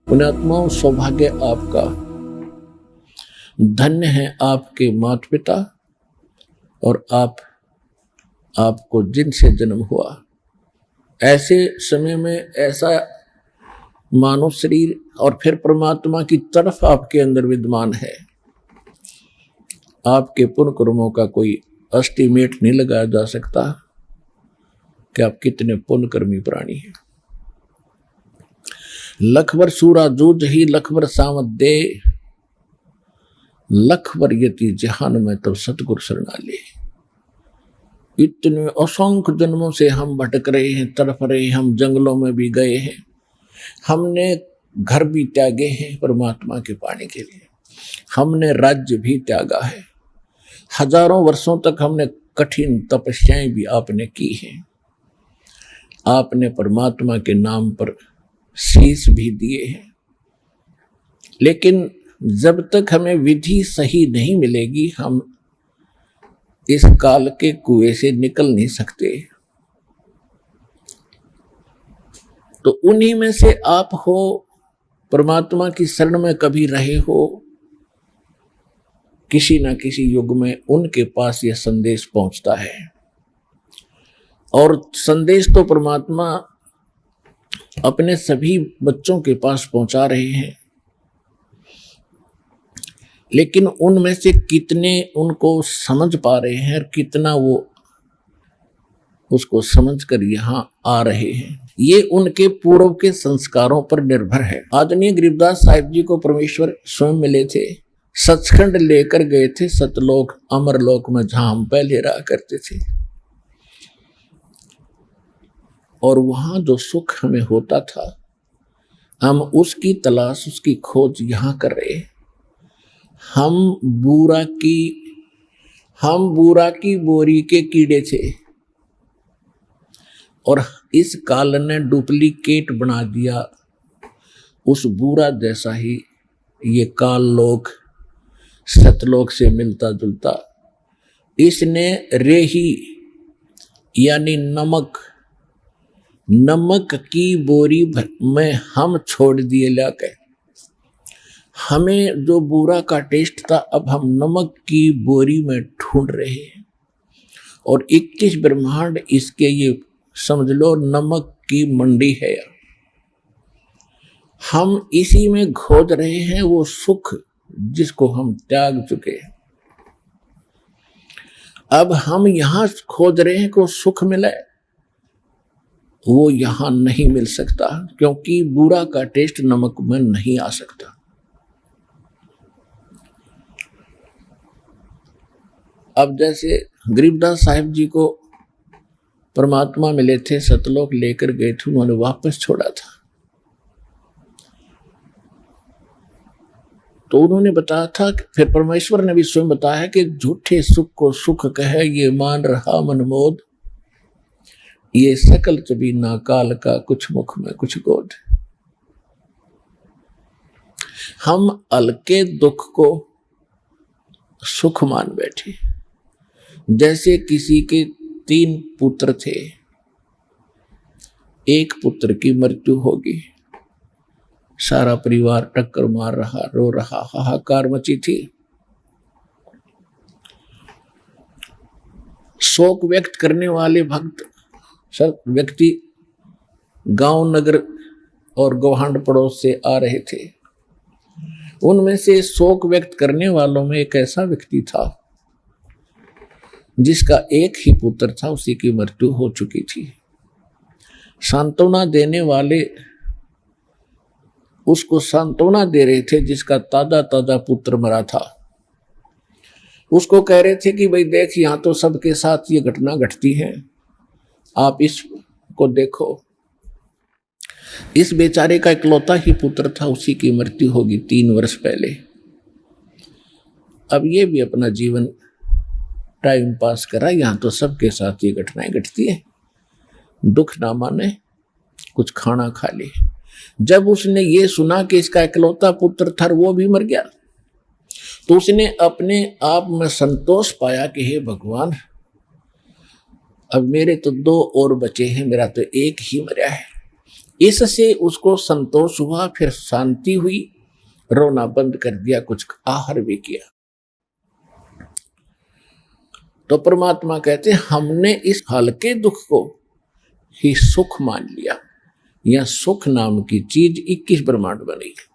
पुण्यात्माओं, सौभाग्य आपका, धन्य है आपके माता पिता और आपको जिनसे जन्म हुआ। ऐसे समय में ऐसा मानव शरीर और फिर परमात्मा की तरफ आपके अंदर विद्यमान है। आपके पुण्य कर्मों का कोई एस्टीमेट नहीं लगाया जा सकता कि आप कितने पुण्यकर्मी प्राणी हैं। लखबर सूरा जूझ ही लखबर सामत दे, लखबर यति जहान में तब सतगुरु शरणाले। इतने असंख्य जन्मों से हम भटक रहे हैं, तड़प रहे हैं, हम जंगलों में भी गए हैं, हमने घर भी त्यागे हैं परमात्मा के पाने के लिए, हमने राज्य भी त्यागा है, हजारों वर्षों तक हमने कठिन तपस्याएं भी आपने की हैं, आपने परमात्मा के नाम पर शीश भी दिए हैं। लेकिन जब तक हमें विधि सही नहीं मिलेगी, हम इस काल के कुएं से निकल नहीं सकते। तो उन्हीं में से आप हो, परमात्मा की शरण में कभी रहे हो, किसी ना किसी युग में उनके पास यह संदेश पहुंचता है। और संदेश तो परमात्मा अपने सभी बच्चों के पास पहुंचा रहे हैं, लेकिन उनमें से कितने उनको समझ पा रहे हैं और कितना वो उसको समझकर यहाँ आ रहे हैं, ये उनके पूर्व के संस्कारों पर निर्भर है। आदरणीय गरीबदास साहिब जी को परमेश्वर स्वयं मिले थे, सचखंड लेकर गए थे, सतलोक अमरलोक में जहां हम पहले रहा करते थे। और वहां जो सुख हमें होता था, हम उसकी तलाश, उसकी खोज यहां कर रहे हैं। हम बूरा की बोरी के कीड़े थे और इस काल ने डुप्लीकेट बना दिया उस बूरा जैसा ही ये काल लोक सतलोक से मिलता जुलता। इसने रेही यानी नमक की बोरी में हम छोड़ दिए लाके। हमें जो बूरा का टेस्ट था, अब हम नमक की बोरी में ढूंढ रहे हैं। और 21 ब्रह्मांड इसके ये समझ लो नमक की मंडी है। हम इसी में खोज रहे हैं वो सुख जिसको हम त्याग चुके हैं। अब हम यहां खोज रहे हैं कि वो सुख मिले, वो यहां नहीं मिल सकता, क्योंकि बुरा का टेस्ट नमक में नहीं आ सकता। अब जैसे गरीबदास साहिब जी को परमात्मा मिले थे, सतलोक लेकर गए थे, उन्होंने वापस छोड़ा था। तो उन्होंने बताया था, फिर परमेश्वर ने भी स्वयं बताया कि झूठे सुख को सुख कहे ये मान रहा मनमोद, ये सकल चबी ना काल का कुछ मुख में कुछ गोद। हम हल्के दुख को सुख मान बैठे। जैसे किसी के 3 पुत्र थे, एक पुत्र की मृत्यु होगी, सारा परिवार टक्कर मार रहा, रो रहा, हाहाकार मची थी। शोक व्यक्त करने वाले व्यक्ति गांव नगर और गौहांड पड़ोस से आ रहे थे। उनमें से शोक व्यक्त करने वालों में एक ऐसा व्यक्ति था जिसका एक ही पुत्र था, उसी की मृत्यु हो चुकी थी। सांत्वना देने वाले उसको सांत्वना दे रहे थे जिसका ताजा पुत्र मरा था। उसको कह रहे थे कि भाई देख, यहां तो सबके साथ ये घटना घटती है, आप इसको देखो। इस बेचारे का इकलौता ही पुत्र था, उसी की मृत्यु होगी 3 वर्ष पहले। अब ये भी अपना जीवन टाइम पास करा, यहां तो सबके साथ ये घटनाएं घटती है, दुख ना माने, कुछ खाना खा ले। जब उसने ये सुना कि इसका इकलौता पुत्र था वो भी मर गया, तो उसने अपने आप में संतोष पाया कि हे भगवान, अब मेरे तो 2 और बचे हैं, मेरा तो एक ही मरा है। इससे उसको संतोष हुआ, फिर शांति हुई, रोना बंद कर दिया, कुछ आहार भी किया। तो परमात्मा कहते हैं हमने इस हल्के दुख को ही सुख मान लिया। यह सुख नाम की चीज 21 ब्रह्मांड बनी है।